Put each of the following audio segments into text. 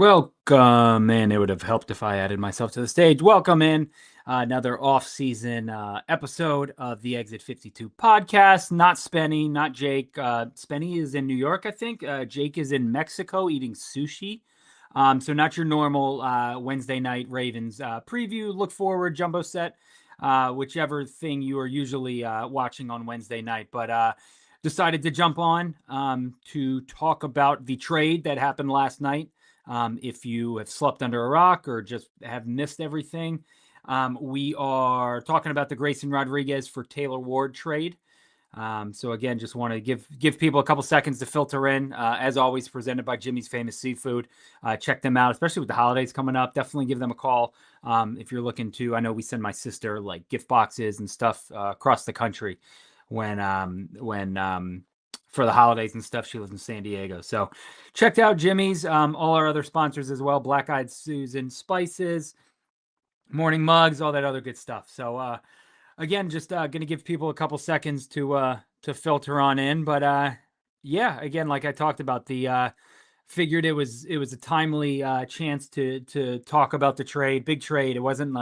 Welcome in. It would have helped if I added myself to the stage. Welcome in another off-season episode of the Exit 52 podcast. Not Spenny, not Jake. Spenny is in New York, I think. Jake is in Mexico eating sushi. So not your normal Wednesday night Ravens preview. Look forward, jumbo set, whichever thing you are usually watching on Wednesday night. But decided to jump on to talk about the trade that happened last night. If you have slept under a rock or just have missed everything, we are talking about the Grayson Rodriguez for Taylor Ward trade. So again, just want to give people a couple seconds to filter in. As always, presented by Jimmy's Famous Seafood. Check them out, especially with the holidays coming up. Definitely give them a call if you're looking to. I know we send my sister like gift boxes and stuff across the country when for the holidays and stuff. She lives in San Diego. So checked out Jimmy's, all our other sponsors as well. Black Eyed Susan Spices, Morning Mugs, all that other good stuff. So again, just going to give people a couple seconds to filter on in. But yeah, again, like I talked about, the figured it was a timely chance to talk about the trade. Big trade. It wasn't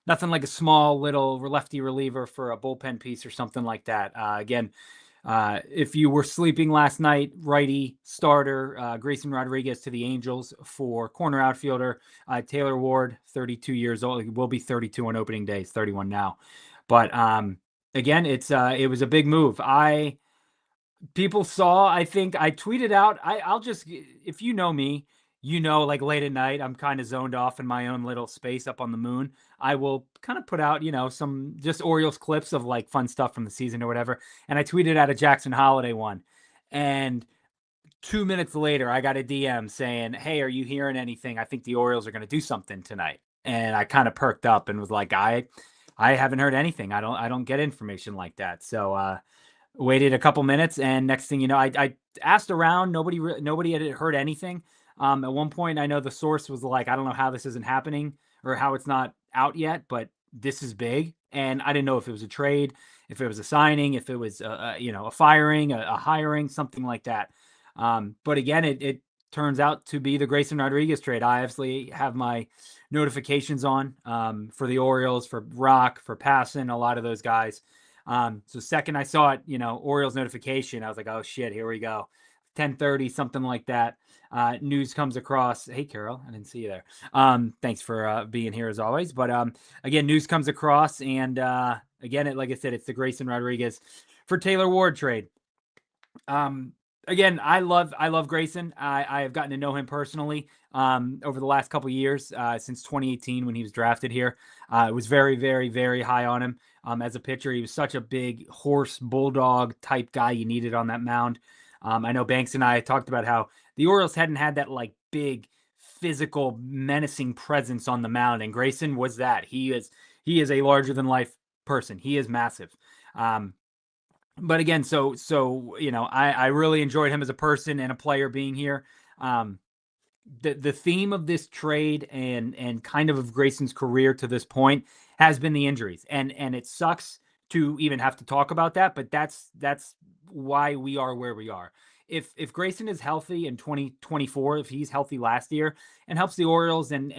nothing like a small little lefty reliever for a bullpen piece or something like that. Again, if you were sleeping last night, righty starter Grayson Rodriguez to the Angels for corner outfielder Taylor Ward, 32 years old. He will be 32 on opening day. He's 31 now. But again, it was a big move. People saw, I think I tweeted out, I'll just, if you know me, like late at night, I'm kind of zoned off in my own little space up on the moon. I will kind of put out, some just Orioles clips of like fun stuff from the season or whatever. And I tweeted out a Jackson Holiday one. And 2 minutes later, I got a DM saying, "Hey, are you hearing anything? I think the Orioles are going to do something tonight." And I kind of perked up and was like, I haven't heard anything. I don't get information like that. So, waited a couple minutes, and next thing you know, I asked around. Nobody had heard anything. At one point, I know the source was like, "I don't know how this isn't happening or how it's not out yet, but this is big." And I didn't know if it was a trade, if it was a signing, if it was a firing, a hiring, something like that. But again, it turns out to be the Grayson Rodriguez trade. I obviously have my notifications on for the Orioles, for Rock, for Passan, a lot of those guys. So second I saw it, Orioles notification, I was like, oh shit, here we go. 10:30, something like that. News comes across. Hey, Carol, I didn't see you there. Thanks for being here as always. But again, news comes across, and again, like I said, it's the Grayson Rodriguez for Taylor Ward trade. Again, I love Grayson. I have gotten to know him personally over the last couple of years, since 2018 when he was drafted here. I was very, very, very high on him as a pitcher. He was such a big horse bulldog type guy you needed on that mound. I know Banks and I talked about how the Orioles hadn't had that like big physical menacing presence on the mound, and Grayson was that. He is a larger than life person. He is massive. But again, so I really enjoyed him as a person and a player being here. The theme of this trade and kind of Grayson's career to this point has been the injuries, and it sucks to even have to talk about that, but that's why we are where we are. If Grayson is healthy in 2024, if he's healthy last year and helps the Orioles, and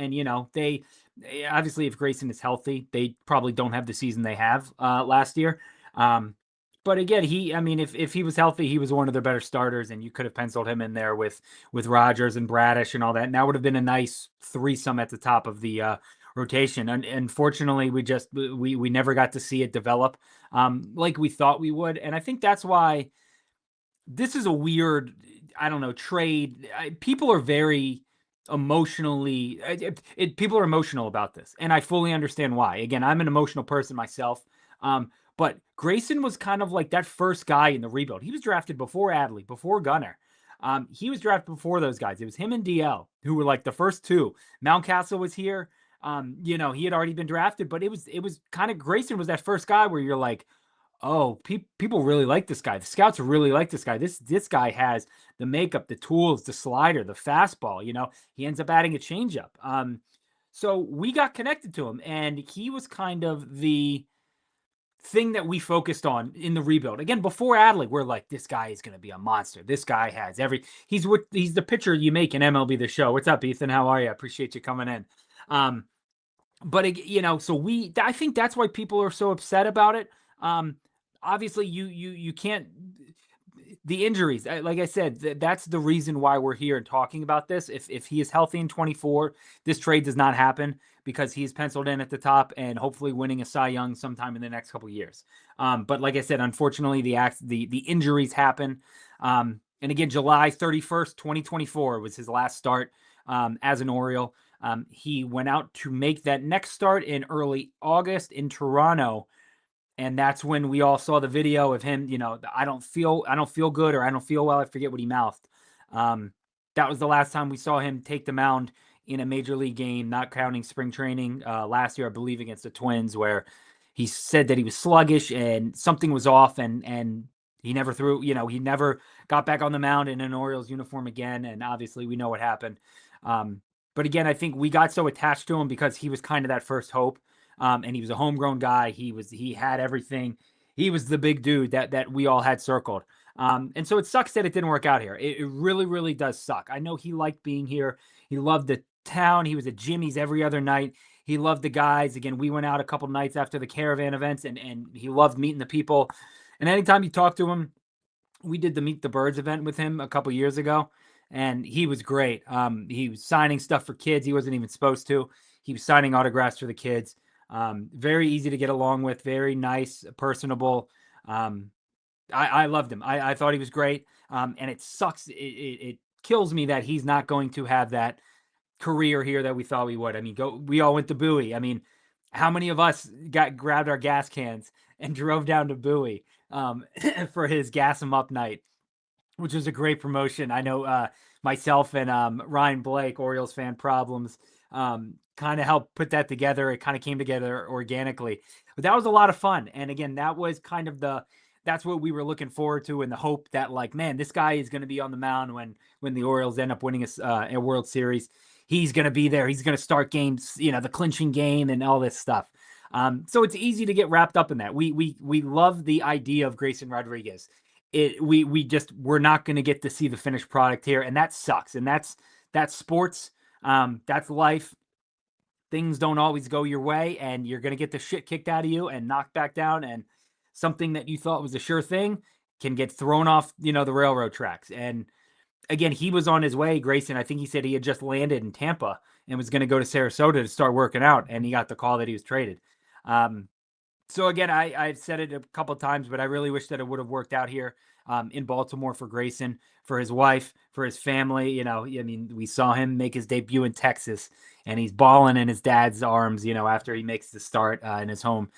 they obviously, if Grayson is healthy, they probably don't have the season they have last year. But again, if he was healthy, he was one of their better starters, and you could have penciled him in there with Rogers and Bradish and all that. And that would have been a nice threesome at the top of the rotation. And unfortunately, we never got to see it develop like we thought we would. And I think that's why this is a weird, I don't know, trade. People are very emotionally, people are emotional about this, and I fully understand why. Again, I'm an emotional person myself. But Grayson was kind of like that first guy in the rebuild. He was drafted before Adley, before Gunnar. He was drafted before those guys. It was him and DL who were like the first two. Mountcastle was here. He had already been drafted, but it was kind of, Grayson was that first guy where you're like, oh, people really like this guy. The scouts really like this guy. This guy has the makeup, the tools, the slider, the fastball. He ends up adding a changeup. So we got connected to him, and he was kind of the thing that we focused on in the rebuild. Again, before Adley, we're like, this guy is going to be a monster. This guy has he's the pitcher you make in MLB The Show. What's up, Ethan? How are you? I appreciate you coming in. But so I think that's why people are so upset about it. Obviously you can't, the injuries, like I said, that's the reason why we're here and talking about this. If he is healthy in 24, this trade does not happen because he's penciled in at the top and hopefully winning a Cy Young sometime in the next couple of years. But like I said, unfortunately, the injuries happen. And again, July 31st, 2024 was his last start as an Oriole. He went out to make that next start in early August in Toronto. And that's when we all saw the video of him, I don't feel good, or I don't feel well. I forget what he mouthed. That was the last time we saw him take the mound in a major league game, not counting spring training last year, I believe, against the Twins, where he said that he was sluggish and something was off, and he never threw, he never got back on the mound in an Orioles uniform again. And obviously we know what happened. But again, I think we got so attached to him because he was kind of that first hope. And he was a homegrown guy. He had everything. He was the big dude that we all had circled. And so it sucks that it didn't work out here. It really, really does suck. I know he liked being here. He loved the town. He was at Jimmy's every other night. He loved the guys. Again, we went out a couple nights after the caravan events, and he loved meeting the people. And anytime you talk to him, we did the Meet the Birds event with him a couple years ago, and he was great. He was signing stuff for kids. He wasn't even supposed to. He was signing autographs for the kids. Very easy to get along with, very nice, personable. I loved him. I thought he was great. And it sucks. It kills me that he's not going to have that career here that we thought we would. I mean, we all went to Bowie. I mean, how many of us grabbed our gas cans and drove down to Bowie for his Gas 'em Up night, which was a great promotion. I know myself and Ryan Blake, Orioles fan problems, kind of helped put that together. It kind of came together organically, but that was a lot of fun. And again, that was kind of that's what we were looking forward to, in the hope that, like, man, this guy is going to be on the mound when the Orioles end up winning a World Series. He's going to be there. He's going to start games, the clinching game and all this stuff. So it's easy to get wrapped up in that. We love the idea of Grayson Rodriguez. We're not going to get to see the finished product here, and that sucks. And that's sports. That's life. Things don't always go your way, and you're going to get the shit kicked out of you and knocked back down, and something that you thought was a sure thing can get thrown off, the railroad tracks. And again, he was on his way, Grayson. I think he said he had just landed in Tampa and was going to go to Sarasota to start working out, and he got the call that he was traded. So again, I've said it a couple of times, but I really wish that it would have worked out here in Baltimore for Grayson, for his wife, for his family. I mean, we saw him make his debut in Texas, and he's balling in his dad's arms, after he makes the start in his home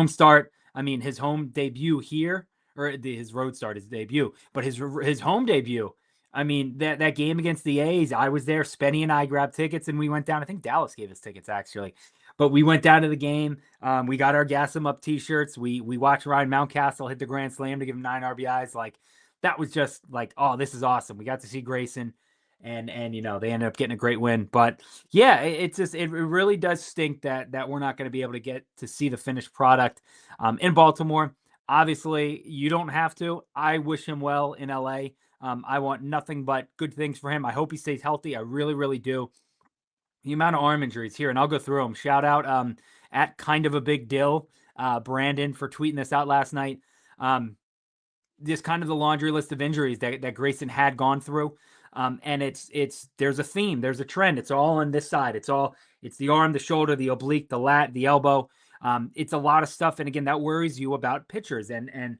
start. I mean, his home debut here, or his road start, his debut, but his home debut. I mean, that game against the A's, I was there. Spenny and I grabbed tickets, and we went down. I think Dallas gave us tickets, actually. But we went down to the game. We got our Gas 'em Up T-shirts. We watched Ryan Mountcastle hit the grand slam to give him 9 RBIs. Like, that was just like, oh, this is awesome. We got to see Grayson, and they ended up getting a great win. But yeah, it really does stink that we're not going to be able to get to see the finished product in Baltimore. Obviously, you don't have to. I wish him well in LA. I want nothing but good things for him. I hope he stays healthy. I really, really do. The amount of arm injuries here, and I'll go through them. Shout out at Kind of a Big Deal, Brandon, for tweeting this out last night. This kind of the laundry list of injuries that Grayson had gone through. And there's a theme, there's a trend. It's all on this side. It's the arm, the shoulder, the oblique, the lat, the elbow. It's a lot of stuff. And again, that worries you about pitchers. And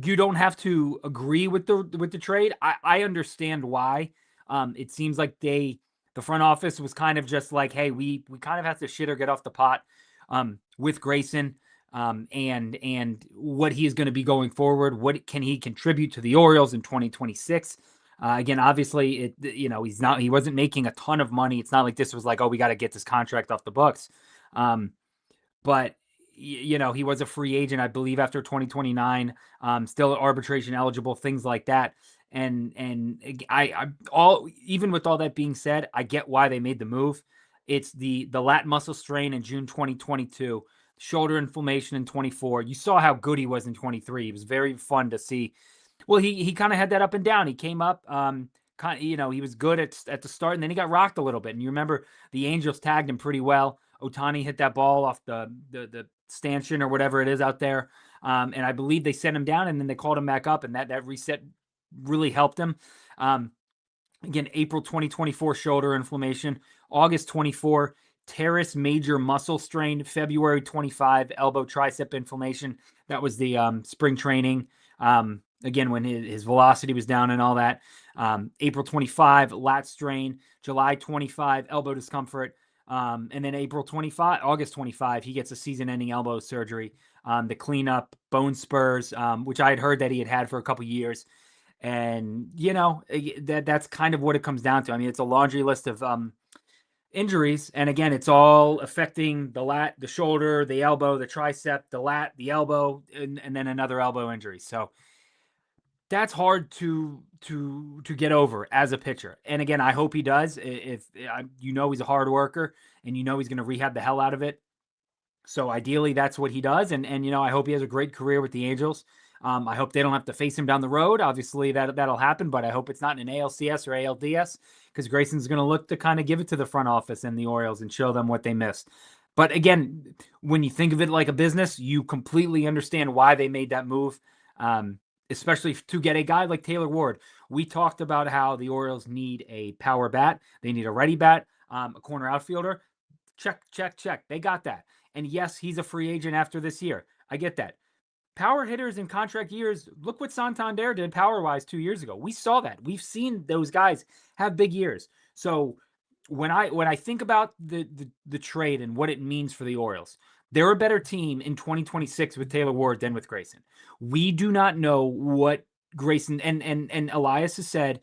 you don't have to agree with the trade. I understand why. It seems like the front office was kind of just like, hey, we kind of have to shit or get off the pot with Grayson and what he is going to be going forward. What can he contribute to the Orioles in 2026? Again, obviously, he wasn't making a ton of money. It's not like this was like, oh, we got to get this contract off the books. But he was a free agent, I believe, after 2029, still arbitration eligible, things like that. And even with all that being said, I get why they made the move. It's the lat muscle strain in June 2022 shoulder inflammation in 24. You saw how good he was in 23. It was very fun to see. Well, he kind of had that up and down. He came up, he was good at the start, and then he got rocked a little bit. And you remember the Angels tagged him pretty well. Ohtani hit that ball off the stanchion or whatever it is out there, and I believe they sent him down, and then they called him back up, and that reset really helped him. Again, April 2024 shoulder inflammation, August 24 teres major muscle strain, February 25 elbow tricep inflammation. That was the spring training. Again, when his velocity was down and all that. April 25 lat strain, July 25 elbow discomfort, and then August 25 he gets a season-ending elbow surgery. The cleanup, bone spurs, which I had heard that he had for a couple years. And, that's kind of what it comes down to. I mean, it's a laundry list of injuries. And again, it's all affecting the lat, the shoulder, the elbow, the tricep, the lat, the elbow, and then another elbow injury. So that's hard to get over as a pitcher. And again, I hope he does. If he's a hard worker and he's going to rehab the hell out of it. So ideally that's what he does. And I hope he has a great career with the Angels. I hope they don't have to face him down the road. Obviously that'll happen, but I hope it's not in an ALCS or ALDS, because Grayson's going to look to kind of give it to the front office and the Orioles and show them what they missed. But again, when you think of it like a business, you completely understand why they made that move, especially to get a guy like Taylor Ward. We talked about how the Orioles need a power bat. They need a ready bat, a corner outfielder. Check, check, check. They got that. And yes, he's a free agent after this year. I get that. Power hitters in contract years, look what Santander did power-wise 2 years ago. We saw that. We've seen those guys have big years. So when I think about the trade and what it means for the Orioles, they're a better team in 2026 with Taylor Ward than with Grayson. We do not know what Grayson and Elias has said,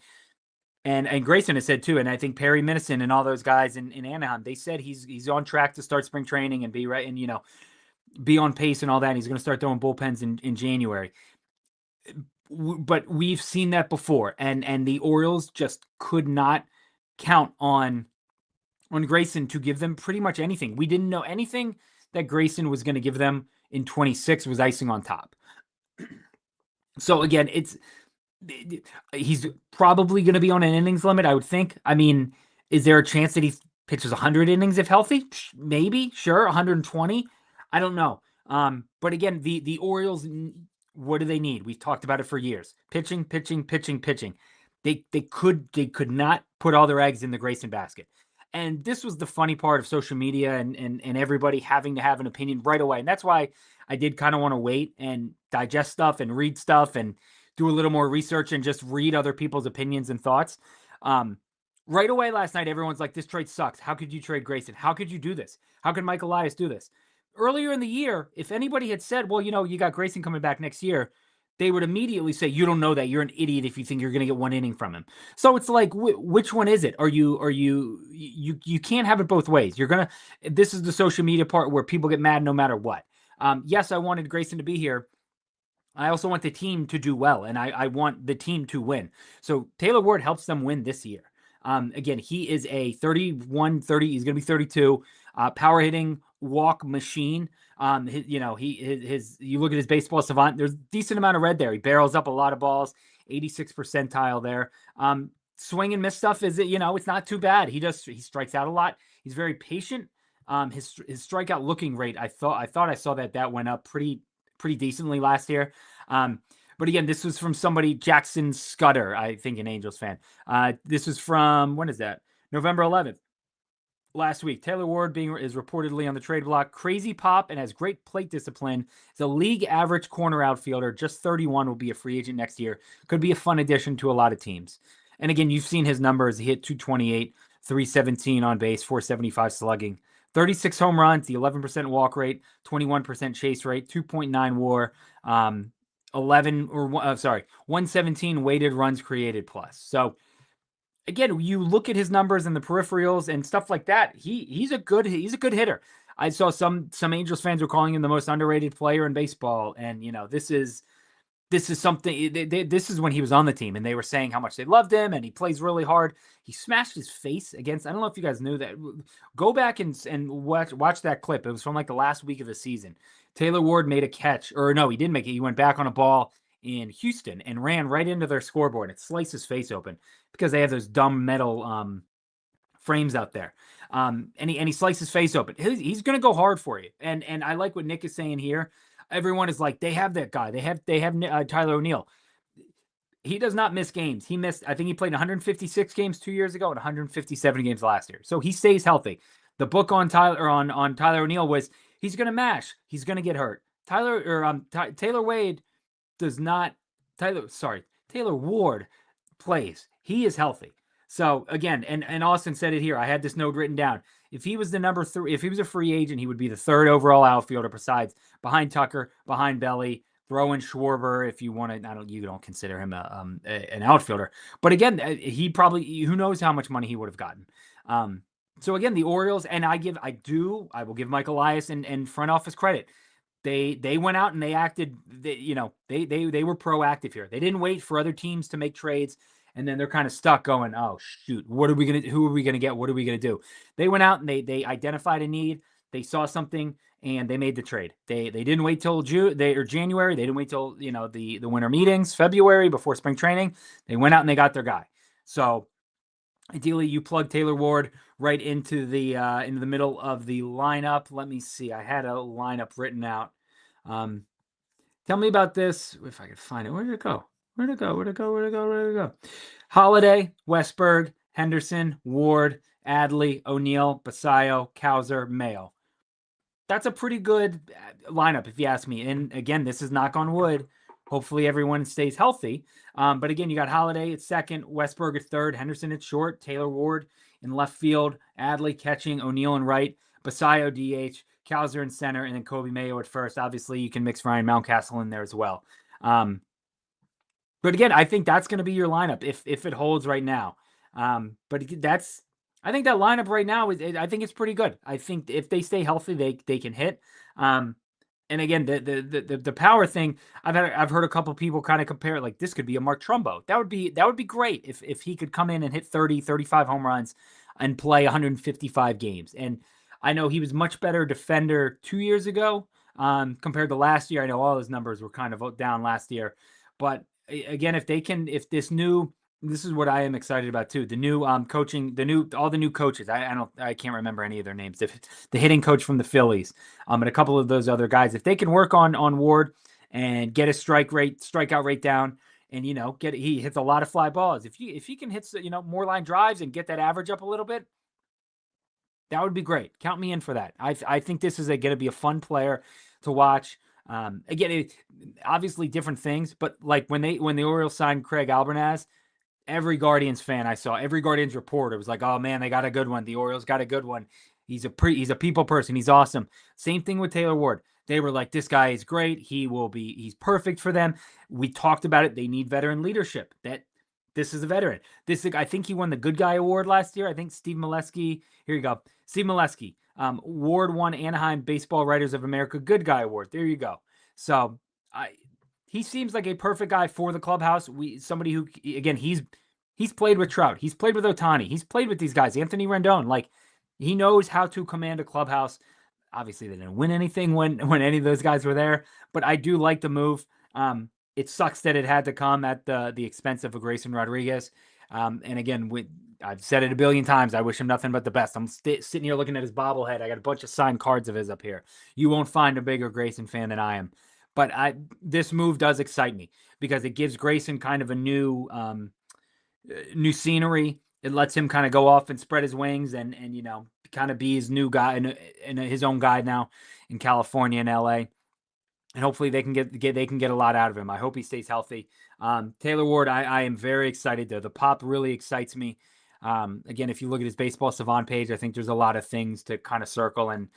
and Grayson has said too, and I think Perry Minison and all those guys in Anaheim, they said he's on track to start spring training and be right, and be on pace and all that. And he's going to start throwing bullpens in January. But we've seen that before, and the Orioles just could not count on Grayson to give them pretty much anything. We didn't know anything that Grayson was going to give them in 26 was icing on top. So again, he's probably going to be on an innings limit, I would think. I mean, is there a chance that he pitches 100 innings if healthy? Maybe, sure, 120. I don't know. But again, the Orioles, what do they need? We've talked about it for years. Pitching, pitching, pitching, pitching. They could not put all their eggs in the Grayson basket. And this was the funny part of social media and everybody having to have an opinion right away. And that's why I did kind of want to wait and digest stuff and read stuff and do a little more research and just read other people's opinions and thoughts. Right away last night, everyone's like, this trade sucks. How could you trade Grayson? How could you do this? How could Mike Elias do this? Earlier in the year, if anybody had said, well, you got Grayson coming back next year, they would immediately say, you don't know that. You're an idiot if you think you're going to get one inning from him. So it's like, which one is it? You can't have it both ways. This is the social media part where people get mad no matter what. Yes, I wanted Grayson to be here. I also want the team to do well, and I want the team to win. So Taylor Ward helps them win this year. Again, he is a 31, 30. He's going to be 32. Power hitting walk machine. You look at his baseball savant. There's a decent amount of red there. He barrels up a lot of balls. 86 percentile there. Swing and miss stuff is it's not too bad. He strikes out a lot. He's very patient. His strikeout looking rate, I thought I saw that went up pretty decently last year. But again, this was from somebody, Jackson Scudder, I think an Angels fan. This was from, when is that? November 11th. Last week. Taylor Ward is reportedly on the trade block. Crazy pop and has great plate discipline. He's a league average corner outfielder. Just 31, will be a free agent next year. Could be a fun addition to a lot of teams. And again, you've seen his numbers. He hit 228, 317 on base, 475 slugging, 36 home runs, the 11% walk rate, 21% chase rate, 2.9 WAR, 117 weighted runs created plus. So again, you look at his numbers and the peripherals and stuff like that. He's a good hitter. I saw some Angels fans were calling him the most underrated player in baseball, and this is this is something. This is when he was on the team, and they were saying how much they loved him, and he plays really hard. He smashed his face against. I don't know if you guys knew that. Go back and watch that clip. It was from like the last week of the season. Taylor Ward made a catch, or no, he didn't make it. He went back on a ball in Houston and ran right into their scoreboard. It sliced his face open because they have those dumb metal frames out there. And he sliced his face open. He's going to go hard for you. And I like what Nick is saying here. Everyone is like, they have that guy. They have Tyler O'Neill. He does not miss games. He missed, I think he played 156 games 2 years ago and 157 games last year. So he stays healthy. The book on Tyler O'Neill was he's going to mash. He's going to get hurt. Taylor Wade does not. Taylor Ward plays. He is healthy. So again, and Austin said it here. I had this note written down. If he was the number 3, if he was a free agent, he would be the 3rd overall outfielder behind Tucker, behind Belly, throw in Schwarber if you want to. You don't consider him an outfielder. But again, he probably, who knows how much money he would have gotten. So again, the Orioles, and I will give Mike Elias and front office credit. They went out and they acted. They were proactive here. They didn't wait for other teams to make trades. And then they're kind of stuck going, oh, shoot, who are we going to get? What are we going to do? They went out and they identified a need. They saw something and they made the trade. They didn't wait till January. They didn't wait till, the winter meetings, February, before spring training. They went out and they got their guy. So ideally you plug Taylor Ward right into the middle of the lineup. Let me see. I had a lineup written out. Tell me about this. If I could find it. Where did it go? Holiday, Westberg, Henderson, Ward, Adley, O'Neill, Basayo, Cowser, Mayo. That's a pretty good lineup, if you ask me. And again, this is knock on wood. Hopefully everyone stays healthy. But again, you got Holiday at second, Westberg at third, Henderson at short, Taylor Ward in left field, Adley catching, O'Neill in right, Basayo DH, Cowser in center, and then Kobe Mayo at first. Obviously, you can mix Ryan Mountcastle in there as well. But again, I think that's going to be your lineup if it holds right now. I think that lineup right now I think it's pretty good. I think if they stay healthy, they can hit. And again, the power thing, I've heard a couple people kind of compare it, like this could be a Mark Trumbo. That would be great if he could come in and hit 30, 35 home runs and play 155 games. And I know he was much better defender 2 years ago compared to last year. I know all his numbers were kind of down last year, but again, this is what I am excited about too. The new coaching, all the new coaches. I can't remember any of their names. The hitting coach from the Phillies, and a couple of those other guys. If they can work on Ward and get his strikeout rate down, and he hits a lot of fly balls. If he can hit more line drives and get that average up a little bit, that would be great. Count me in for that. I think this is going to be a fun player to watch. Again, obviously different things, but like when the Orioles signed Craig Albernaz, every Guardians fan I saw, every Guardians reporter was like, "Oh man, they got a good one. The Orioles got a good one. He's a people person. He's awesome." Same thing with Taylor Ward. They were like, "This guy is great. He's perfect for them." We talked about it. They need veteran leadership. This is a veteran. I think he won the Good Guy Award last year. I think Steve Molesky. Here you go, Steve Molesky. Ward won Anaheim Baseball Writers of America Good Guy Award. There you go. So he seems like a perfect guy for the clubhouse. Somebody who, again, he's played with Trout. He's played with Ohtani. He's played with these guys. Anthony Rendon. Like, he knows how to command a clubhouse. Obviously, they didn't win anything when any of those guys were there. But I do like the move. It sucks that it had to come at the expense of a Grayson Rodriguez. And again, I've said it a billion times. I wish him nothing but the best. I'm sitting here looking at his bobblehead. I got a bunch of signed cards of his up here. You won't find a bigger Grayson fan than I am. But this move does excite me because it gives Grayson kind of a new scenery. It lets him kind of go off and spread his wings and kind of be his new guy and his own guy now in California and LA. And hopefully they can get a lot out of him. I hope he stays healthy. Taylor Ward, I am very excited though. The pop really excites me. Again, if you look at his Baseball Savant page, I think there's a lot of things to kind of circle and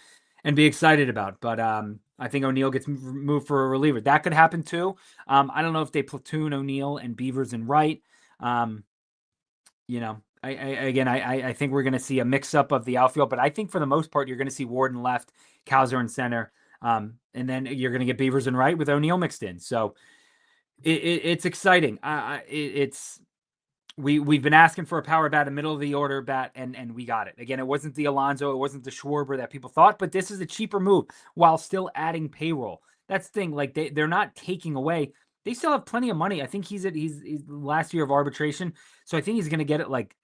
be excited about. But I think O'Neill gets moved for a reliever. That could happen too. I don't know if they platoon O'Neill and Beavers in right. I think we're going to see a mix-up of the outfield, but I think for the most part, you're going to see Ward in left, Cowser in center, and then you're going to get Beavers in right with O'Neill mixed in. So It's exciting. It's we've been asking for a power bat, a middle of the order bat, and we got it. Again, it wasn't the Alonso, it wasn't the Schwarber that people thought, but this is a cheaper move while still adding payroll. That's the thing. Like they're not taking away. They still have plenty of money. I think he's last year of arbitration, so I think he's going to get it like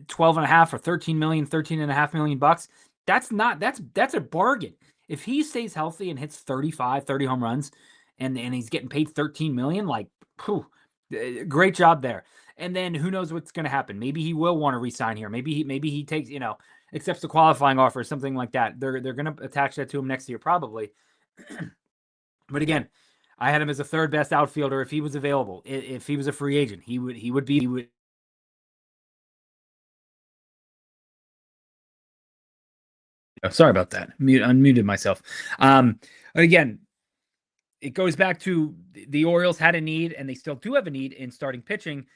12 and a half or 13 million, 13 and a half million bucks. That's a bargain. If he stays healthy and hits 35, 30 home runs and he's getting paid 13 million, like, whew, great job there. And then who knows what's going to happen? Maybe he will want to resign here. Maybe he takes, accepts the qualifying offer or something like that. They're going to attach that to him next year probably. But again, I had him as a third best outfielder if he was available. If he was a free agent, he would be. Oh, sorry about that. Unmuted myself. Again, it goes back to the Orioles had a need, and they still do have a need in starting pitching.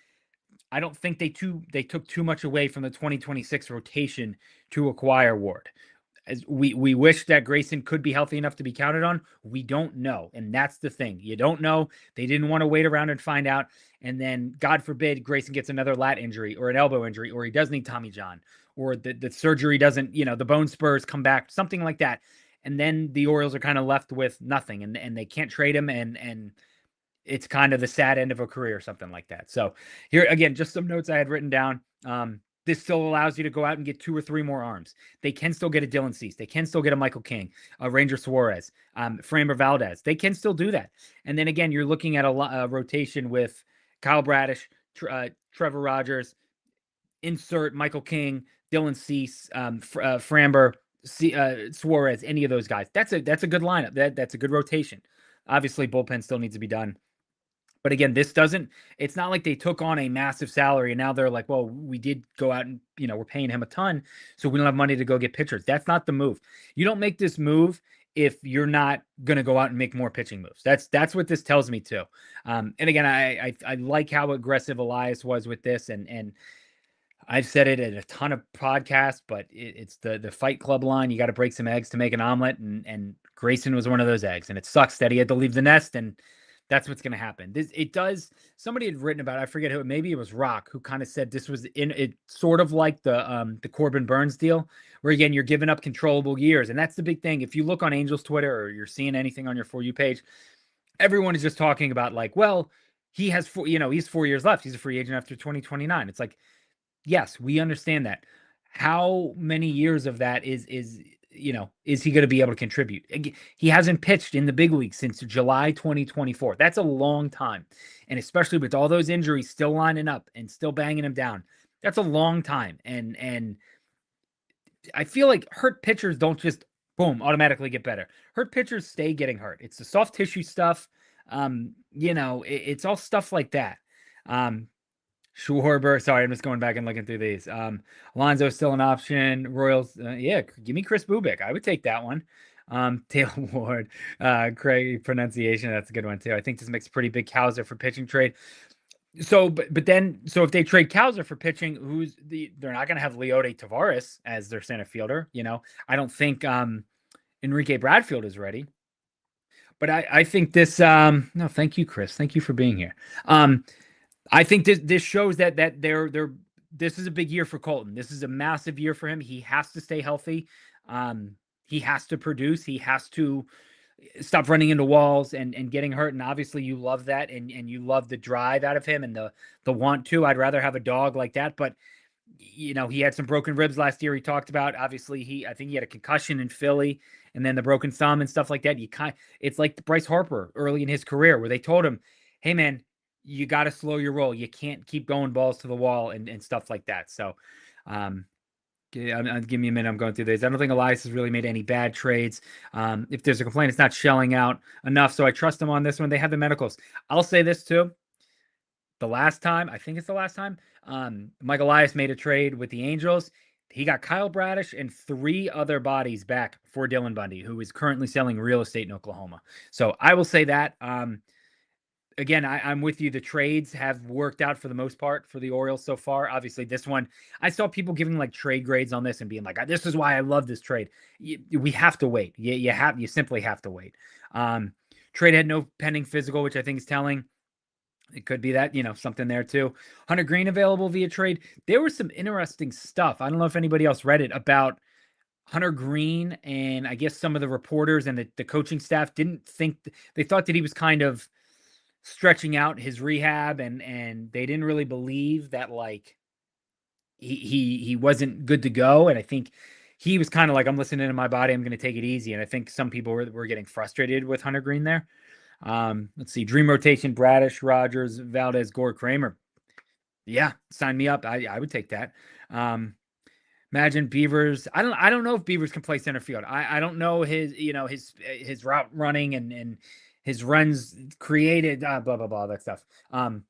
I don't think they took too much away from the 2026 rotation to acquire Ward. As we wish that Grayson could be healthy enough to be counted on. We don't know, and that's the thing. You don't know. They didn't want to wait around and find out, and then God forbid Grayson gets another lat injury or an elbow injury, or he does need Tommy John, or the surgery doesn't, the bone spurs come back, something like that, and then the Orioles are kind of left with nothing, and they can't trade him, and it's kind of the sad end of a career or something like that. So here again, just some notes I had written down. This still allows you to go out and get 2 or 3 more arms. They can still get a Dylan Cease. They can still get a Michael King, a Ranger Suarez, Framber Valdez. They can still do that. And then again, you're looking at a rotation with Kyle Bradish, Trevor Rogers, insert Michael King, Dylan Cease, Framber, Suarez, any of those guys. That's a good lineup. That's a good rotation. Obviously, bullpen still needs to be done. But again, it's not like they took on a massive salary and now they're like, well, we did go out and, we're paying him a ton, so we don't have money to go get pitchers. That's not the move. You don't make this move if you're not going to go out and make more pitching moves. That's what this tells me too. And again, I like how aggressive Elias was with this, and I've said it in a ton of podcasts, but it's the Fight Club line. You got to break some eggs to make an omelet, and Grayson was one of those eggs, and it sucks that he had to leave the nest, and that's what's going to happen. Somebody had written about it, I forget who, maybe it was Rock, who kind of said this was in it, sort of like the Corbin Burns deal, where again, you're giving up controllable years. And that's the big thing. If you look on Angels Twitter or you're seeing anything on your For You page, everyone is just talking about like, well, he has he's 4 years left. He's a free agent after 2029. It's like, yes, we understand that. How many years of that is he going to be able to contribute? He hasn't pitched in the big league since July 2024. That's a long time. And especially with all those injuries still lining up and still banging him down, that's a long time. And I feel like hurt pitchers don't just, boom, automatically get better. Hurt pitchers stay getting hurt. It's the soft tissue stuff. It's all stuff like that. Schwarber, sorry, I'm just going back and looking through these. Alonso's still an option. Royals, give me Chris Bubik. I would take that one. Taylor Ward, Craig pronunciation, that's a good one too. I think this makes a pretty big Cowser for pitching trade. So, but if they trade Cowser for pitching, they're not going to have Leody Tavares as their center fielder. I don't think Enrique Bradfield is ready. But I think this. No, thank you, Chris. Thank you for being here. I think this shows that this is a big year for Colton. This is a massive year for him. He has to stay healthy. He has to produce. He has to stop running into walls and getting hurt. And obviously you love that, and you love the drive out of him and the want to. I'd rather have a dog like that, but he had some broken ribs last year. He talked about, obviously I think he had a concussion in Philly, and then the broken thumb and stuff like that. It's like Bryce Harper early in his career, where they told him, hey man, you got to slow your roll. You can't keep going balls to the wall and stuff like that. So, give me a minute. I'm going through these. I don't think Elias has really made any bad trades. If there's a complaint, it's not shelling out enough. So I trust them on this one. They have the medicals. I'll say this too. I think it's the last time, Mike Elias made a trade with the Angels. He got Kyle Bradish and 3 other bodies back for Dylan Bundy, who is currently selling real estate in Oklahoma. So I will say that. Again, I'm with you. The trades have worked out for the most part for the Orioles so far. Obviously, this one, I saw people giving like trade grades on this and being like, this is why I love this trade. We have to wait. You simply have to wait. Trade had no pending physical, which I think is telling. It could be that, something there too. Hunter Green available via trade. There was some interesting stuff. I don't know if anybody else read it about Hunter Green, and I guess some of the reporters and the coaching staff didn't think they thought that he was kind of stretching out his rehab, and they didn't really believe that like he wasn't good to go. And I think he was kind of like, I'm listening to my body, I'm going to take it easy. And I think some people were getting frustrated with Hunter Green there. Let's see, dream rotation: Bradish, Rogers, Valdez, Gore, Kramer. Yeah, sign me up. I would take that. Imagine Beavers. I don't know if Beavers can play center field. I don't know his route running and his runs created, blah blah blah, that stuff. I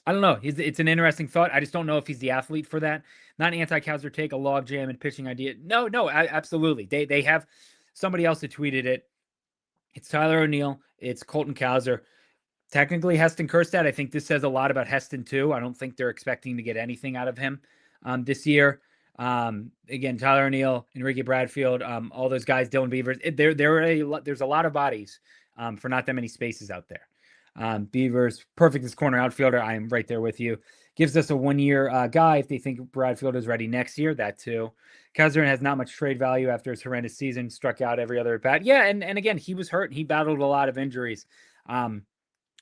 don't know. It's an interesting thought. I just don't know if he's the athlete for that. Not an anti-Cowser take, a log jam and pitching idea. No, absolutely. They have somebody else that tweeted it. It's Tyler O'Neill. It's Colton Cowser. Technically, Heston Kjerstad. I think this says a lot about Heston too. I don't think they're expecting to get anything out of him this year. Again, Tyler O'Neill, Enrique Bradfield, all those guys, Dylan Beavers. There's a lot of bodies for not that many spaces out there. Beavers, perfect as corner outfielder. I am right there with you. Gives us a 1-year guy if they think Bradfield is ready next year. That too. Kazran has not much trade value after his horrendous season. Struck out every other at bat. Yeah, and again, he was hurt. He battled a lot of injuries.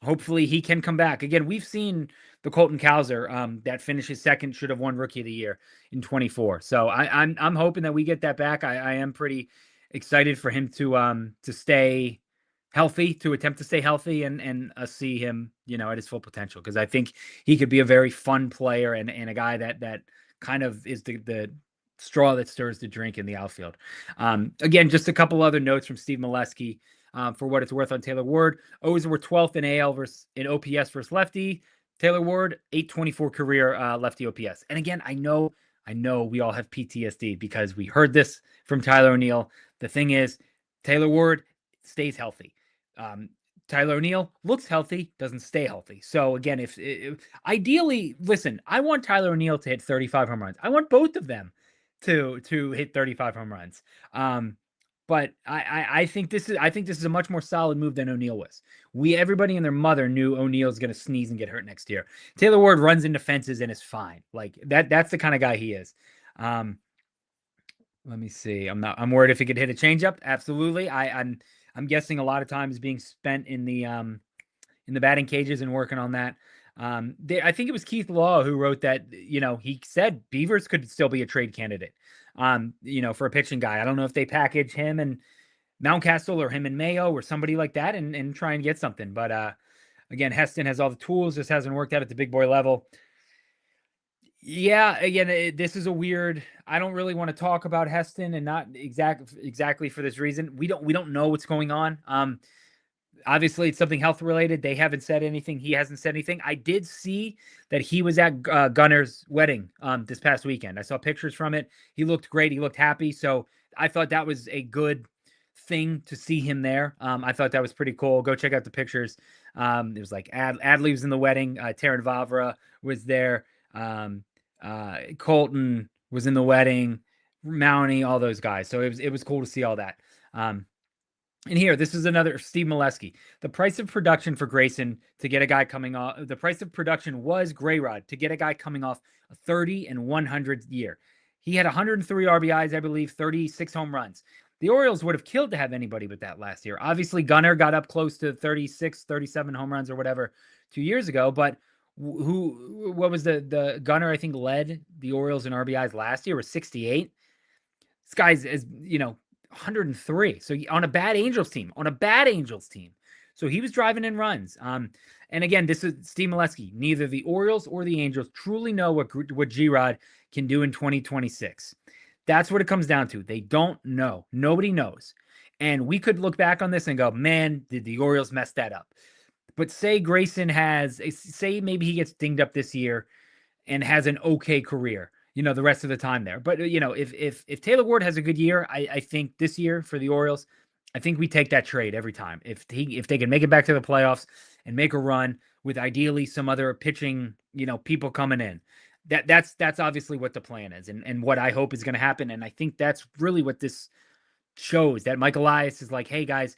Hopefully he can come back. Again, we've seen the Colton Cowser that finishes second, should have won Rookie of the Year in 24. So I'm hoping that we get that back. I am pretty excited for him to stay healthy, to attempt to stay healthy, and see him at his full potential, because I think he could be a very fun player and a guy that kind of is the straw that stirs the drink in the outfield. Again, just a couple other notes from Steve Molesky. For what it's worth on Taylor Ward. O's were 12th in AL in OPS versus lefty. Taylor Ward, 824 career lefty OPS. And again, I know we all have PTSD because we heard this from Tyler O'Neill. The thing is, Taylor Ward stays healthy. Tyler O'Neill looks healthy, doesn't stay healthy. So again, if ideally, listen, I want Tyler O'Neill to hit 35 home runs. I want both of them to hit 35 home runs. But I think this is a much more solid move than O'Neill was. Everybody and their mother knew O'Neill's going to sneeze and get hurt next year. Taylor Ward runs into fences and is fine. Like that's the kind of guy he is. Let me see. I'm worried if he could hit a changeup. Absolutely. I'm guessing a lot of time is being spent in the batting cages and working on that. I think it was Keith Law who wrote that, he said Beavers could still be a trade candidate, for a pitching guy. I don't know if they package him and Mountcastle or him and Mayo or somebody like that and try and get something. But again, Heston has all the tools, just hasn't worked out at the big boy level. Yeah, again, this is a weird. I don't really want to talk about Heston, and not exactly for this reason. We don't know what's going on. Obviously, it's something health related. They haven't said anything. He hasn't said anything. I did see that he was at Gunner's wedding this past weekend. I saw pictures from it. He looked great. He looked happy. So I thought that was a good thing to see him there. I thought that was pretty cool. Go check out the pictures. It was like Adley was in the wedding. Taryn Vavra was there. Colton was in the wedding. Mountie, all those guys. So it was cool to see all that. And here, this is another Steve Molesky. The price of production for Grayson to get a guy coming off, the price of production was Grayrod to get a guy coming off a 30 and 100 year. He had 103 RBIs, I believe, 36 home runs. The Orioles would have killed to have anybody with that last year. Obviously, Gunner got up close to 36, 37 home runs or whatever 2 years ago, but what was the Gunner, I think, led the Orioles in RBIs last year was 68. This guy's, 103. So on a bad Angels team. So he was driving in runs. And again, this is Steve Molesky. Neither the Orioles or the Angels truly know what G-Rod can do in 2026. That's what it comes down to. They don't know. Nobody knows. And we could look back on this and go, man, did the Orioles mess that up? But say Grayson say maybe he gets dinged up this year and has an okay career, the rest of the time there. But, if Taylor Ward has a good year, I think this year for the Orioles, I think we take that trade every time. If they can make it back to the playoffs and make a run with ideally some other pitching, people coming in, that's obviously what the plan is and what I hope is going to happen. And I think that's really what this shows, that Mike Elias is like, hey guys,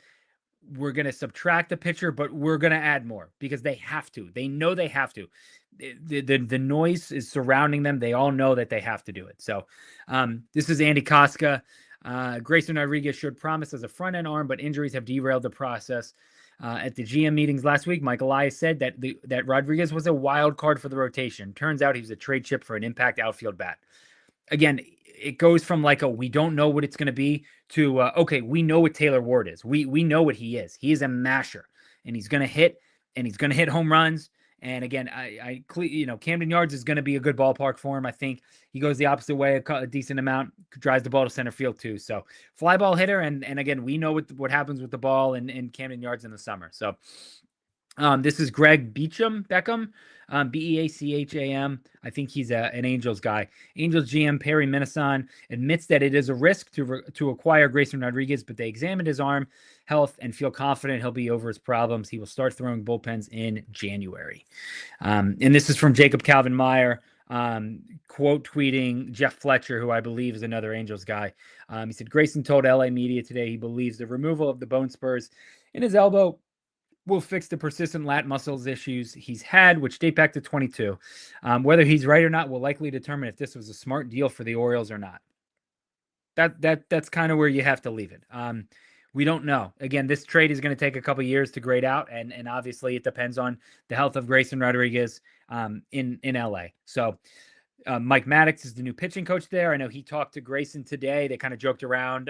we're going to subtract the pitcher, but we're going to add more because they have to. They know they have to. The noise is surrounding them. They all know that they have to do it. So this is Andy Koska. Grayson Rodriguez showed promise as a front-end arm, but injuries have derailed the process. At the GM meetings last week, Mike Elias said that Rodriguez was a wild card for the rotation. Turns out he was a trade chip for an impact outfield bat. Again, it goes from like we don't know what it's going to be to okay, we know what Taylor Ward is. We know what he is. He is a masher, and he's going to hit, and he's going to hit home runs. And again, Camden Yards is going to be a good ballpark for him. I think he goes the opposite way a decent amount, drives the ball to center field too. So fly ball hitter, and again, we know what happens with the ball in Camden Yards in the summer. So this is Greg Beckham, Beacham. I think he's an Angels guy. Angels GM Perry Minasan admits that it is a risk to acquire Grayson Rodriguez, but they examined his arm health and feel confident he'll be over his problems. He will start throwing bullpens in January. And this is from Jacob Calvin Meyer, quote tweeting Jeff Fletcher, who I believe is another Angels guy. He said, Grayson told LA media today he believes the removal of the bone spurs in his elbow will fix the persistent lat muscles issues he's had, which date back to 22. Whether he's right or not will likely determine if this was a smart deal for the Orioles or not. That's kind of where you have to leave it. We don't know. Again, this trade is going to take a couple years to grade out, and obviously it depends on the health of Grayson Rodriguez in LA. So Mike Maddox is the new pitching coach there. I know he talked to Grayson today. They kind of joked around.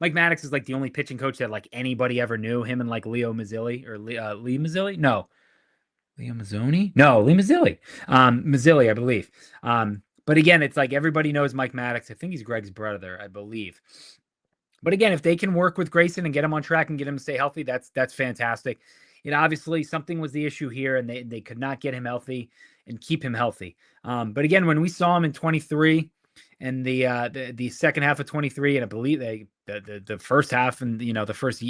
Mike Maddox is like the only pitching coach that like anybody ever knew. Him and like Leo Mazzilli or Lee Mazzilli? No. Leo Mazzoni? No, Lee Mazzilli. Mazzilli, I believe. But again, it's like everybody knows Mike Maddox. I think he's Greg's brother, I believe. But again, if they can work with Grayson and get him on track and get him to stay healthy, that's fantastic. Obviously something was the issue here, and they could not get him healthy and keep him healthy. But again, when we saw him in 23 and the second half of 23, and I believe the first half and the first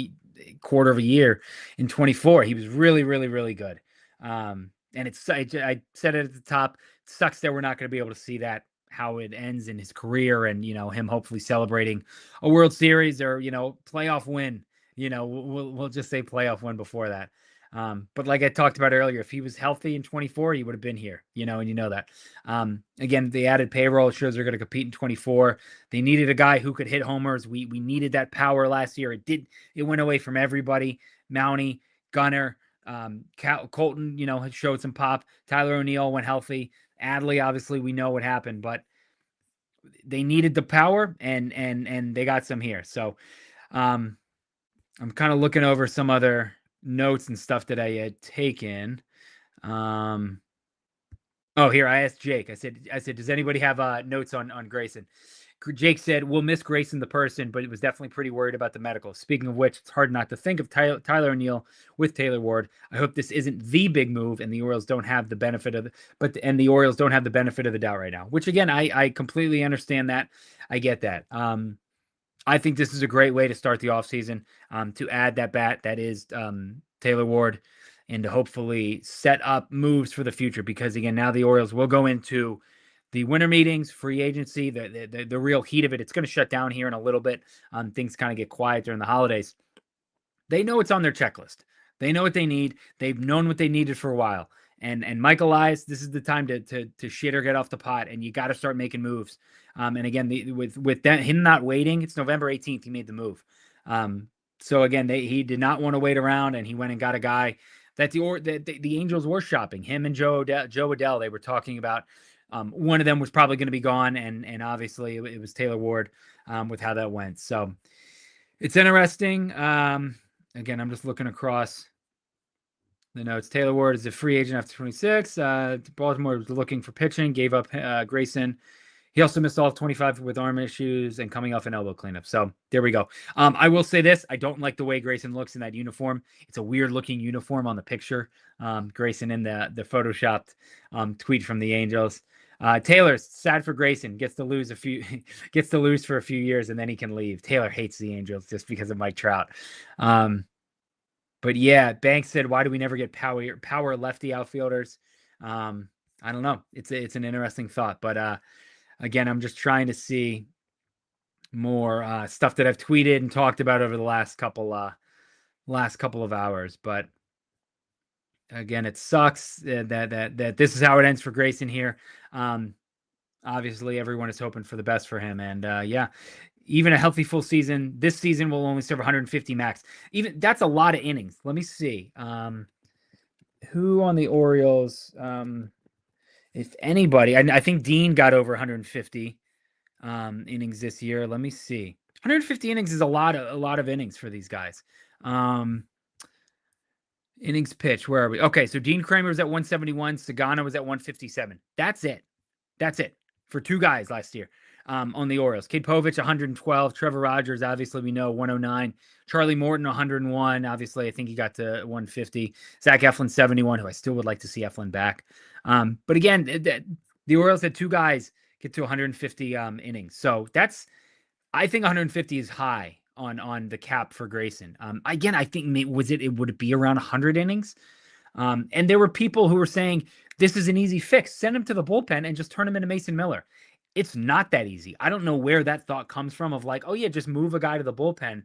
quarter of a year in 24, he was really, really, really good. And I said it at the top. It sucks that we're not going to be able to see that, how it ends in his career, and him hopefully celebrating a World Series or playoff win. We'll just say playoff win before that. But like I talked about earlier, if he was healthy in 24, he would have been here, and that. Again, the added payroll shows they're going to compete in 24. They needed a guy who could hit homers. We needed that power last year. It went away from everybody. Mountie, Gunner, Colton, had showed some pop. Tyler O'Neill went healthy. Adley, obviously, we know what happened, but they needed the power, and they got some here. So, I'm kind of looking over some other notes and stuff that I had taken. Here, I asked Jake. I said, does anybody have notes on Grayson? Jake said, we'll miss Grayson the person, but it was definitely pretty worried about the medical. Speaking of which, it's hard not to think of Tyler O'Neill with Taylor Ward. I hope this isn't the big move, and the Orioles don't have the benefit of the Orioles don't have the benefit of the doubt right now. Which again, I completely understand that. I get that. I think this is a great way to start the offseason, to add that bat that is Taylor Ward, and to hopefully set up moves for the future. Because again, now the Orioles will go into the winter meetings, free agency, the real heat of it. It's going to shut down here in a little bit. Things kind of get quiet during the holidays. They know it's on their checklist. They know what they need. They've known what they needed for a while. And Mike Elias, this is the time to shit or get off the pot, and you got to start making moves. And again, with that, him not waiting, it's November 18th he made the move. So again, he did not want to wait around, and he went and got a guy that the Angels were shopping. Him and Joe Adell, they were talking about. One of them was probably going to be gone, and obviously it was Taylor Ward with how that went. So it's interesting. Again, I'm just looking across the notes. Taylor Ward is a free agent after 26. Baltimore was looking for pitching, gave up Grayson. He also missed all of 25 with arm issues and coming off an elbow cleanup. So there we go. I will say this. I don't like the way Grayson looks in that uniform. It's a weird looking uniform on the picture. Grayson in the photoshopped tweet from the Angels. Taylor's sad for Grayson, gets to lose for a few years, and then he can leave. Taylor hates the Angels just because of Mike Trout. But yeah, Banks said, why do we never get power lefty outfielders? I don't know. It's an interesting thought, but again, I'm just trying to see more stuff that I've tweeted and talked about over the last couple last couple of hours. But again, it sucks that this is how it ends for Grayson here. Obviously, everyone is hoping for the best for him, and yeah, even a healthy full season this season will only serve 150 max. Even that's a lot of innings. Let me see. Who on the Orioles? If anybody, I think Dean got over 150 innings this year. Let me see. 150 innings is a lot of innings for these guys. Innings pitch. Where are we? Okay, so Dean Kramer was at 171. Sagana was at 157. That's it. That's it for two guys last year on the Orioles. Kid Povich 112. Trevor Rogers, obviously we know 109. Charlie Morton 101. Obviously, I think he got to 150. Zach Eflin 71, who I still would like to see Eflin back. But again, the Orioles had two guys get to 150 innings. So I think 150 is high on the cap for Grayson. Again, I think would it be around 100 innings? And there were people who were saying this is an easy fix. Send him to the bullpen and just turn him into Mason Miller. It's not that easy. I don't know where that thought comes from of like, oh yeah, just move a guy to the bullpen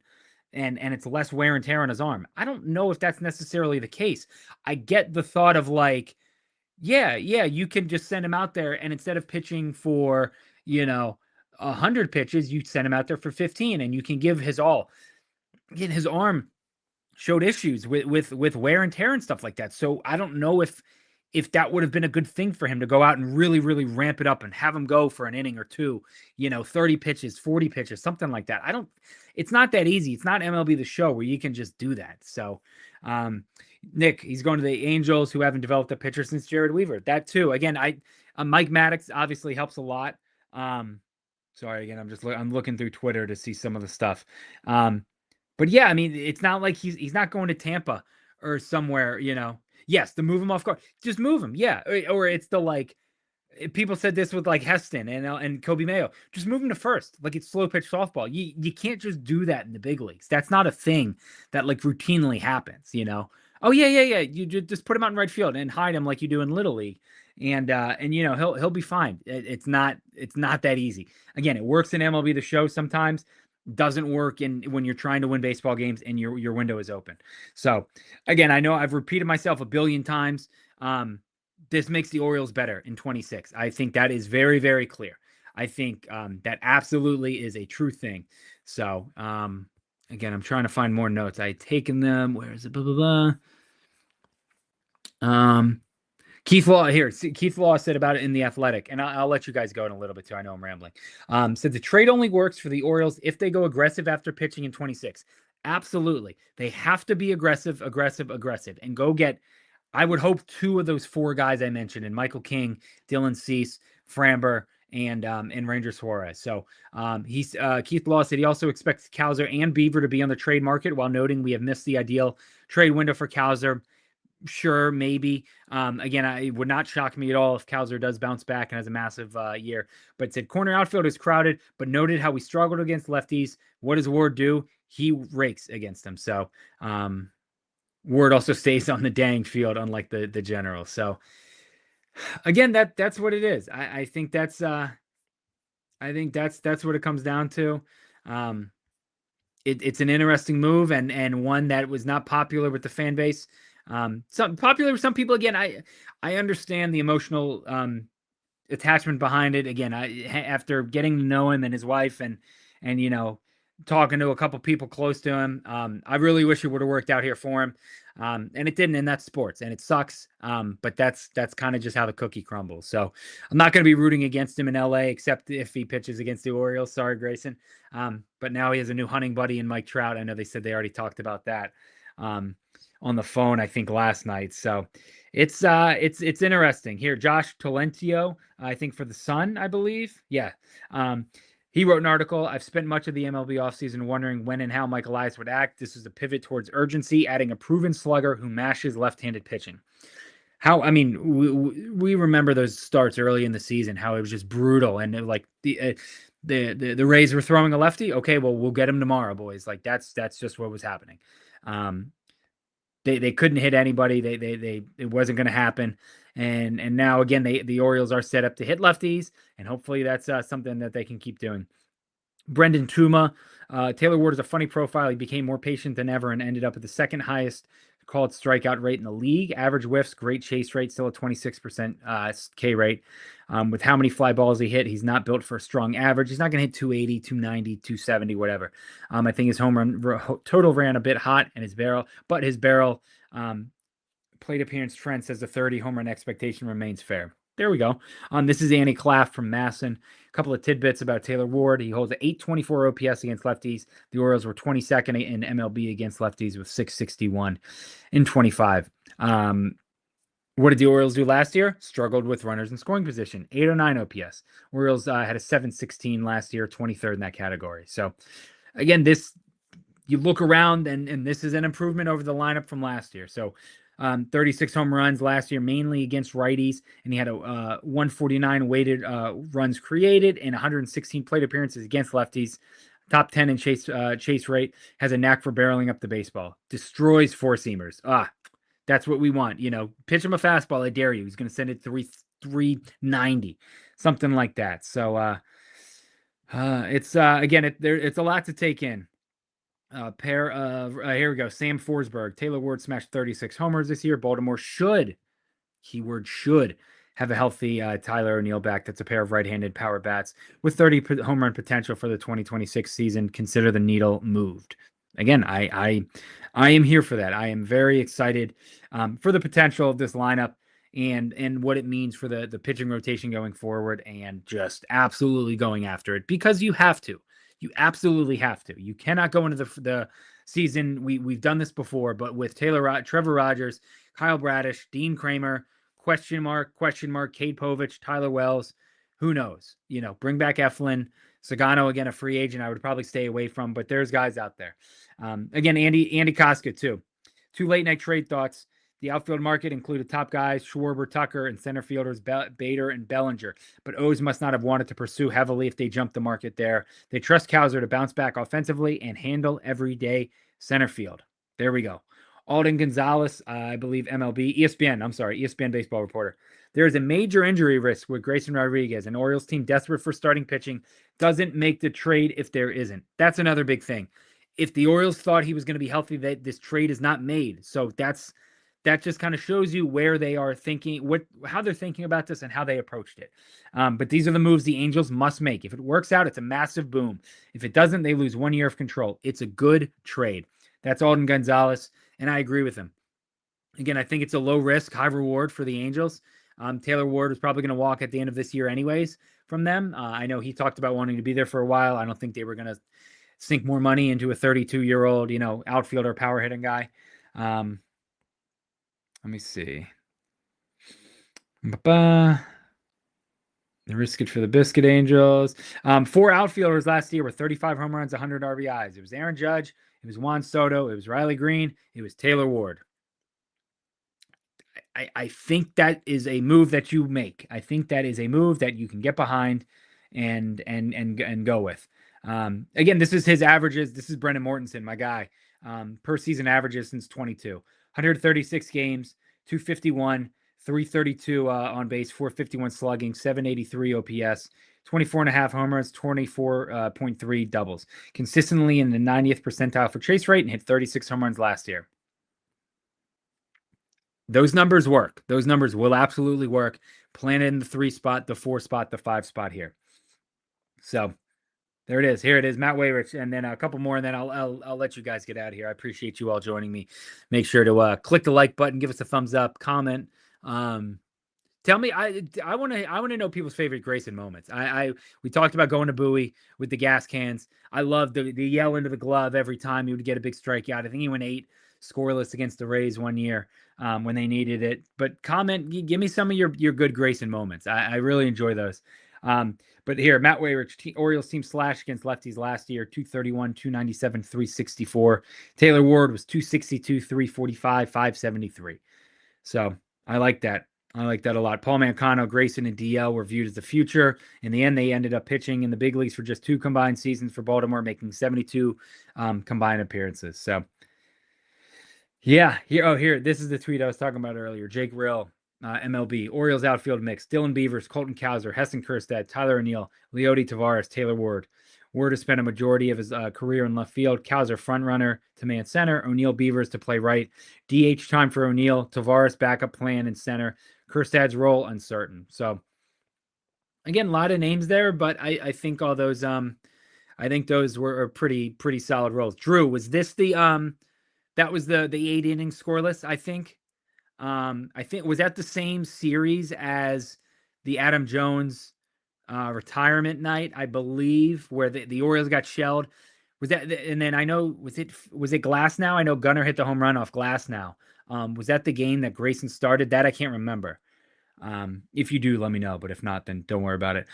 and it's less wear and tear on his arm. I don't know if that's necessarily the case. I get the thought of like, yeah, you can just send him out there and instead of pitching for, 100 pitches, you send him out there for 15 and you can give his all. Again, his arm showed issues with wear and tear and stuff like that. So I don't know if that would have been a good thing for him to go out and really, really ramp it up and have him go for an inning or two, 30 pitches, 40 pitches, something like that. It's not that easy. It's not MLB The Show where you can just do that. So, Nick, he's going to the Angels who haven't developed a pitcher since Jared Weaver. That too. Again, Mike Maddox obviously helps a lot. Sorry, again, I'm looking through Twitter to see some of the stuff. But yeah, I mean, it's not like he's not going to Tampa or somewhere, Yes, to move him off guard, just move him. Yeah, or it's the like people said this with like Heston and Kobe Mayo, just move him to first. Like it's slow pitch softball. You can't just do that in the big leagues. That's not a thing that like routinely happens. Oh yeah. You just put him out in right field and hide him like you do in Little League, and he'll be fine. It's not that easy. Again, it works in MLB The Show sometimes. Doesn't work when you're trying to win baseball games and your window is open. So again, I know I've repeated myself a billion times. This makes the Orioles better in 26. I think that is very, very clear. I think that absolutely is a true thing. So again, I'm trying to find more notes. I had taken them. Where is it? Blah, blah, blah. Keith Law said about it in The Athletic, and I'll let you guys go in a little bit too. I know I'm rambling. Said the trade only works for the Orioles if they go aggressive after pitching in 26. Absolutely. They have to be aggressive, and go get, I would hope, two of those four guys I mentioned, and Michael King, Dylan Cease, Framber, and Ranger Suarez. So Keith Law said he also expects Cowser and Beaver to be on the trade market, while noting we have missed the ideal trade window for Cowser. Sure, maybe. Again, it would not shock me at all if Cowser does bounce back and has a massive year. But said corner outfield is crowded, but noted how we struggled against lefties. What does Ward do? He rakes against them. So Ward also stays on the dang field, unlike the general. So again, that's what it is. I think that's what it comes down to. It's an interesting move and one that was not popular with the fan base. Some popular with some people. Again, I understand the emotional attachment behind it. Again, after getting to know him and his wife and talking to a couple people close to him, I really wish it would have worked out here for him. And it didn't, and that's sports and it sucks. But that's kind of just how the cookie crumbles. So I'm not going to be rooting against him in LA, except if he pitches against the Orioles. Sorry, Grayson. But now he has a new hunting buddy in Mike Trout. I know they said they already talked about that on the phone, I think last night. So it's interesting here. Josh Tolentio, I think for the Sun, I believe. Yeah. He wrote an article. I've spent much of the MLB offseason wondering when and how Mike Elias would act. This was a pivot towards urgency, adding a proven slugger who mashes left-handed pitching. We remember those starts early in the season, how it was just brutal. And the Rays were throwing a lefty. Okay, well, we'll get him tomorrow, boys. Like that's just what was happening. They couldn't hit anybody. It wasn't going to happen. And now again, the Orioles are set up to hit lefties, and hopefully that's something that they can keep doing. Brendan Tuma Taylor Ward is a funny profile. He became more patient than ever and ended up at the second highest called strikeout rate in the league. Average whiffs, great chase rate, still a 26% K rate. With how many fly balls he hit, he's not built for a strong average. He's not going to hit 280, 290, 270, whatever. I think his home run total ran a bit hot, and his barrel plate appearance trend says the 30 home run expectation remains fair. There we go. This is Annie Claff from Masson. A couple of tidbits about Taylor Ward. He holds an 824 OPS against lefties. The Orioles were 22nd in MLB against lefties with 661 in 25. What did the Orioles do last year? Struggled with runners in scoring position. 809 OPS. Orioles had a 716 last year, 23rd in that category. So, again, you look around, and this is an improvement over the lineup from last year. So, 36 home runs last year, mainly against righties, and he had a 149 weighted runs created and 116 plate appearances against lefties. Top 10 in chase rate. Has a knack for barreling up the baseball. Destroys four-seamers. That's what we want. Pitch him a fastball, I dare you. He's going to send it 390, something like that. So it's again, it's a lot to take in. Pair of here we go. Sam Forsberg. Taylor Ward smashed 36 homers this year. Baltimore should, keyword should, have a healthy Tyler O'Neill back. That's a pair of right-handed power bats with 30 home run potential for the 2026 season. Consider the needle moved. Again, I am here for that. I am very excited for the potential of this lineup and what it means for the pitching rotation going forward, and just absolutely going after it, because you have to. You absolutely have to. You cannot go into the season. We've done this before, but with Trevor Rogers, Kyle Bradish, Dean Kramer, question mark, Cade Povich, Tyler Wells, who knows? Bring back Eflin. Sagano, again, a free agent I would probably stay away from, but there's guys out there. Again, Andy Koska, too. 2 late night trade thoughts. The outfield market included top guys, Schwarber, Tucker, and center fielders, Bader and Bellinger. But O's must not have wanted to pursue heavily if they jumped the market there. They trust Cowser to bounce back offensively and handle everyday center field. There we go. Alden Gonzalez, I believe ESPN baseball reporter. There is a major injury risk with Grayson Rodriguez, an Orioles team desperate for starting pitching doesn't make the trade if there isn't. That's another big thing. If the Orioles thought he was going to be healthy, this trade is not made. So that just kind of shows you where they are thinking, how they're thinking about this and how they approached it. But these are the moves the Angels must make. If it works out, it's a massive boom. If it doesn't, they lose 1 year of control. It's a good trade. That's Alden Gonzalez, and I agree with him. Again, I think it's a low risk, high reward for the Angels. Taylor Ward is probably going to walk at the end of this year anyways from them. I know he talked about wanting to be there for a while. I don't think they were going to sink more money into a 32-year-old, outfielder, power hitting guy. Let me see. The risk it for the Biscuit Angels. 4 outfielders last year with 35 home runs, 100 RBIs. It was Aaron Judge, it was Juan Soto, it was Riley Green, it was Taylor Ward. I think that is a move that you make. I think that is a move that you can get behind and go with. Again, this is his averages. This is Brendan Mortensen, my guy. Per season averages since 22. 136 games, 251, 332 on base, 451 slugging, 783 OPS, 24.5 homers, 24.3 doubles. Consistently in the 90th percentile for chase rate and hit 36 home runs last year. Those numbers work. Those numbers will absolutely work. Planted in the 3 spot, the 4 spot, the 5 spot here. So there it is. Here it is, Matt Wayrich, and then a couple more, and then I'll let you guys get out of here. I appreciate you all joining me. Make sure to click the like button, give us a thumbs up, comment. Tell me, I want to know people's favorite Grayson moments. We talked about going to Bowie with the gas cans. I love the yell into the glove every time he would get a big strikeout. I think he went 8 scoreless against the Rays one year when they needed it. But give me some of your good Grayson moments. I really enjoy those. But here, Matt Wayrich, Orioles team slash against lefties last year, 231, 297, 364. Taylor Ward was 262, 345, 573. So I like that. I like that a lot. Paul Mancano, Grayson, and DL were viewed as the future. In the end, they ended up pitching in the big leagues for just 2 combined seasons for Baltimore, making 72 combined appearances. So, yeah. Here. This is the tweet I was talking about earlier. Jake Rill, MLB. Orioles outfield mix. Dylan Beavers, Colton Cowser, Heston Kjerstad, Tyler O'Neill, Leody Tavares, Taylor Ward. Ward has spent a majority of his career in left field. Cowser front runner to man center. O'Neill Beavers to play right. DH time for O'Neill. Tavares backup plan in center. Kjerstad's role uncertain. So again, a lot of names there, but I think all those I think those were pretty solid roles. Drew, was this the that was the 8 innings scoreless, I think. I think was that the same series as the Adam Jones retirement night, I believe, where the Orioles got shelled. Was that, and then I know, was it Glass now? I know Gunnar hit the home run off Glass now. Was that the game that Grayson started? That I can't remember. If you do, let me know. But if not, then don't worry about it.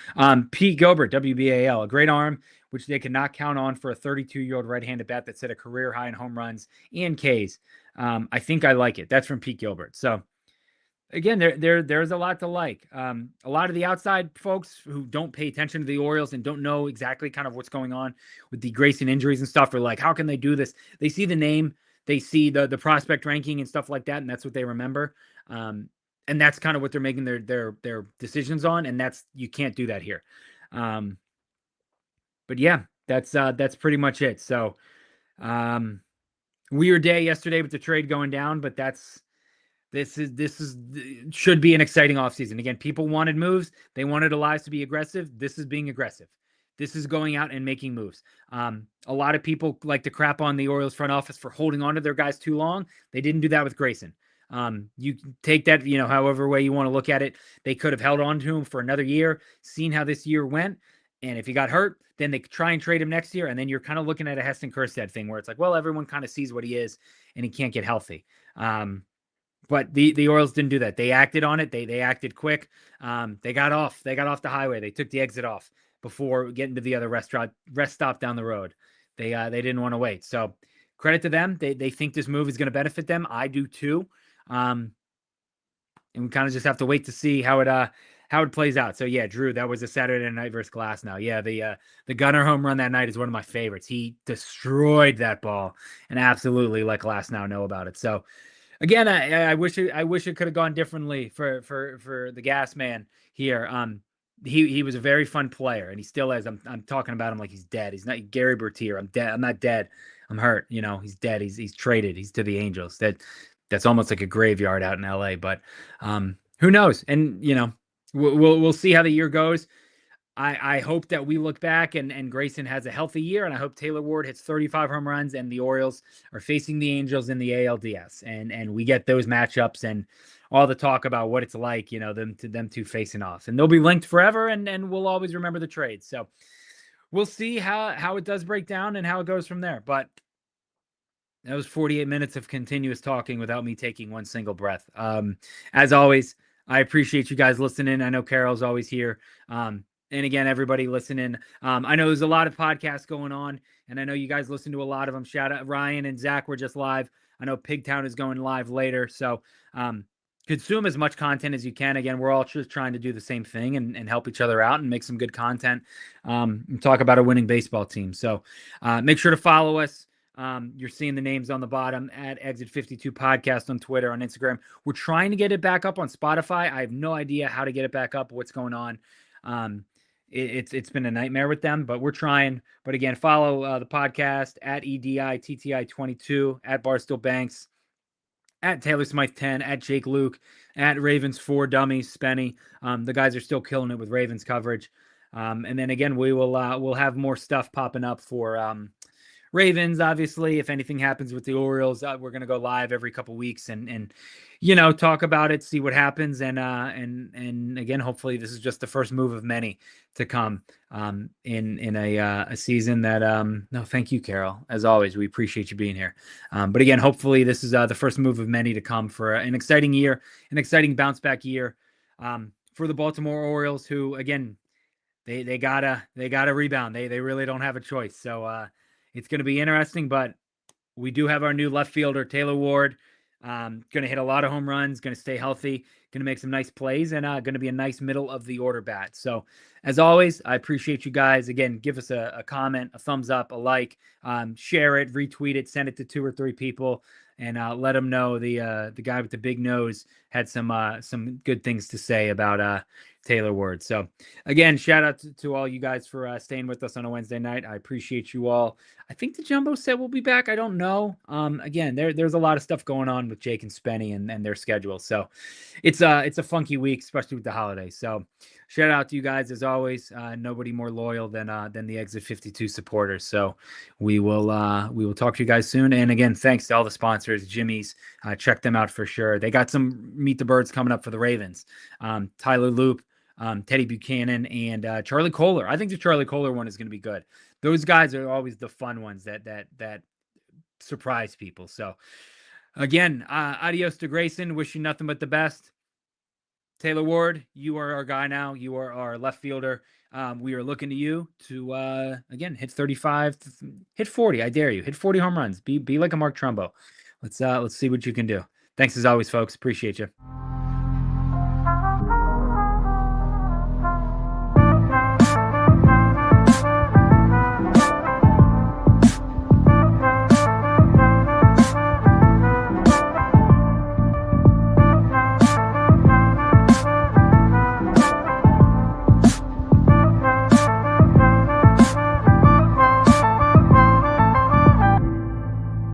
Pete Gilbert, WBAL, a great arm, which they could not count on for a 32-year-old right-handed bat that set a career high in home runs and Ks. I think I like it. That's from Pete Gilbert. So again, there's a lot to like. A lot of the outside folks who don't pay attention to the Orioles and don't know exactly kind of what's going on with the Grayson injuries and stuff are like, how can they do this? They see the name, they see the prospect ranking and stuff like that, and that's what they remember. And that's kind of what they're making their decisions on, and you can't do that here. But yeah, that's pretty much it. So weird day yesterday with the trade going down, but this should be an exciting offseason. Again, people wanted moves. They wanted Elias to be aggressive. This is being aggressive. This is going out and making moves. A lot of people like to crap on the Orioles front office for holding on to their guys too long. They didn't do that with Grayson. You take that, however way you want to look at it. They could have held on to him for another year, seen how this year went. And if he got hurt, then they try and trade him next year. And then you're kind of looking at a Heston Kjerstad thing where it's like, well, everyone kind of sees what he is and he can't get healthy. But the Orioles didn't do that. They acted on it. They acted quick. They got off the highway. They took the exit off before getting to the other rest stop down the road. They didn't want to wait. So credit to them. They think this move is going to benefit them. I do too. And we kind of just have to wait to see how it plays out. So yeah, Drew, that was a Saturday night versus Glass now. Yeah, the Gunnar home run that night is one of my favorites. He destroyed that ball and absolutely let Glass now know about it. So again, I wish it could have gone differently for the Gas Man here. He was a very fun player, and he still is. I'm talking about him like he's dead. He's not Gary Bertier. I'm dead. I'm not dead. I'm hurt. He's dead. He's traded. He's to the Angels. That's almost like a graveyard out in LA. But who knows? And we'll see how the year goes. I hope that we look back and Grayson has a healthy year, and I hope Taylor Ward hits 35 home runs and the Orioles are facing the Angels in the ALDS, and we get those matchups and all the talk about what it's like, them two facing off, and they'll be linked forever, and we'll always remember the trade. So we'll see how it does break down and how it goes from there. But that was 48 minutes of continuous talking without me taking one single breath. As always, I appreciate you guys listening. I know Carol's always here. And again, everybody listening, I know there's a lot of podcasts going on, and I know you guys listen to a lot of them. Shout out Ryan and Zach were just live. I know Pigtown is going live later. So consume as much content as you can. Again, we're all just trying to do the same thing and help each other out and make some good content and talk about a winning baseball team. So make sure to follow us. You're seeing the names on the bottom at Exit 52 Podcast on Twitter, on Instagram. We're trying to get it back up on Spotify. I have no idea how to get it back up, what's going on. It's been a nightmare with them, but we're trying. But again, follow the podcast at EDITTI22, at Barstool Banks, at Taylor Smythe 10, at Jake Luke, at Ravens 4 Dummies, Spenny. The guys are still killing it with Ravens coverage. And then again, we'll have more stuff popping up for Ravens. Obviously, if anything happens with the Orioles, we're going to go live every couple weeks and talk about it, see what happens. And again, hopefully this is just the first move of many to come in a season that, no, thank you, Carol. As always, we appreciate you being here. But again, hopefully this is the first move of many to come for an exciting year, an exciting bounce back year for the Baltimore Orioles, who again, they gotta rebound. They really don't have a choice. So it's going to be interesting, but we do have our new left fielder, Taylor Ward, going to hit a lot of home runs, going to stay healthy, going to make some nice plays, and going to be a nice middle of the order bat. So as always, I appreciate you guys. Again, give us a comment, a thumbs up, a like, share it, retweet it, send it to 2 or 3 people, and let them know the guy with the big nose had some good things to say about Taylor Ward. So again, shout out to all you guys for staying with us on a Wednesday night. I appreciate you all. I think the jumbo set will be back. I don't know. Again, there's a lot of stuff going on with Jake and Spenny and their schedule. So it's a funky week, especially with the holidays. So shout out to you guys as always. Nobody more loyal than the Exit 52 supporters. So we will talk to you guys soon. And again, thanks to all the sponsors, Jimmy's. Check them out for sure. They got some Meet the Birds coming up for the Ravens. Tyler Loop, Teddy Buchanan, and Charlie Kohler. I think the Charlie Kohler one is going to be good. Those guys are always the fun ones that surprise people. So again, adios to Grayson. Wish you nothing but the best. Taylor Ward, you are our guy now. You are our left fielder. We are looking to you to again hit 35, hit 40. I dare you. Hit 40 home runs. Be like a Mark Trumbo. Let's see what you can do. Thanks as always, folks. Appreciate you.